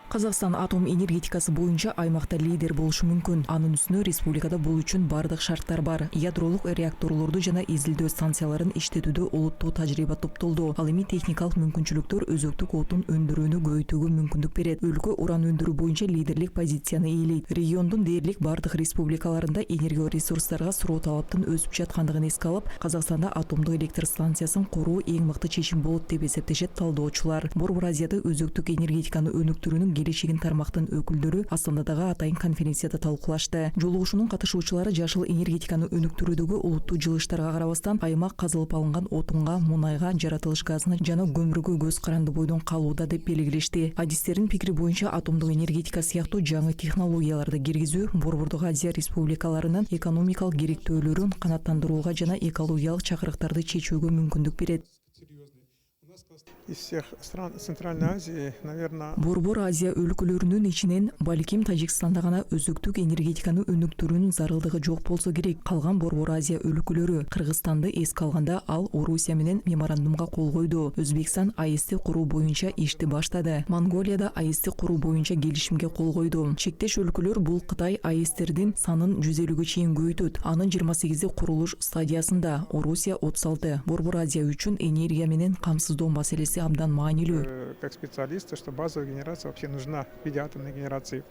Казакстан атом энергетикасы боюнча аймакта лидер болушу мүмкүн. Анын үстүнө республикада бул үчүн бардык шарттар бар. Ядролук реакторлорду жана изилдөө станцияларын иштетүүдө олуттуу тажрыйба топтолду. Ал эми техникалык мүмкүнчүлүктөр өзөктүк отун өндүрүүнү көбөйтүүгө мүмкүндүк берет. Өлкө уран өндүрүү боюнча лидерлик позицияны ээлейт. Региондун дээрлик бардык республикаларында энергия ресурстарга суроо талаптын өсүп жаткандыгын эске алып, Казакстанда атомдук электр станциясын куруу эң мыкты чечим болот деп эсептешет талдоочулар. Борбор Азияда өзөктүк энергетиканы өнүктүрүүнүн келечегин тармактын өкүлдөрү Астанадагы атайын конференцияда талкуулашты. Жолугушуунун катышуучулары жашыл энергетиканы өнүктүрүүдөгү олуттуу жылыштарга карабастан аймак казылып алынган отунга, мунайга, жаратылыш газына жана көмүргө көз каранды бойдон калууда деп белгилешти. Адистердин пикири боюнча атомдук энергетика сыяктуу жаңы технологияларды киргизүү Борбордук Азия республикаларынын экономикалык керектөөлөрүн канааттандырууга жана экологиялык чакырыктарды чечүүгө мүмкүндүк берет. Из всех стран Центральной Азии, наверное... Борбор Азия өлкөлөрүнүн ичинен балким Тажикстанда гана өзөктүк энергетиканы өнүктүрүүнүн зарылдыгы жок болсо керек. Калган Борбор Азия өлкөлөрү Кыргызстанды эске алганда ал Орусия менен меморандумга кол койду. Өзбекстан АЭСти куруу боюнча ишти баштады. Монголияда АЭСти куруу боюнча келишимге кол койду. Чектеш өлкөлөр бул Кытай АЭСтердин санын 150-ге чейин көбөйтөт. Анын 28 курулуш стадиясында, Орусия 36. Борбор Азия үчүн энергия менен камсыздоо маселеси абдан маанилүү. Как специалисты, что базовая генерация вообще нужна в виде атомной генерации.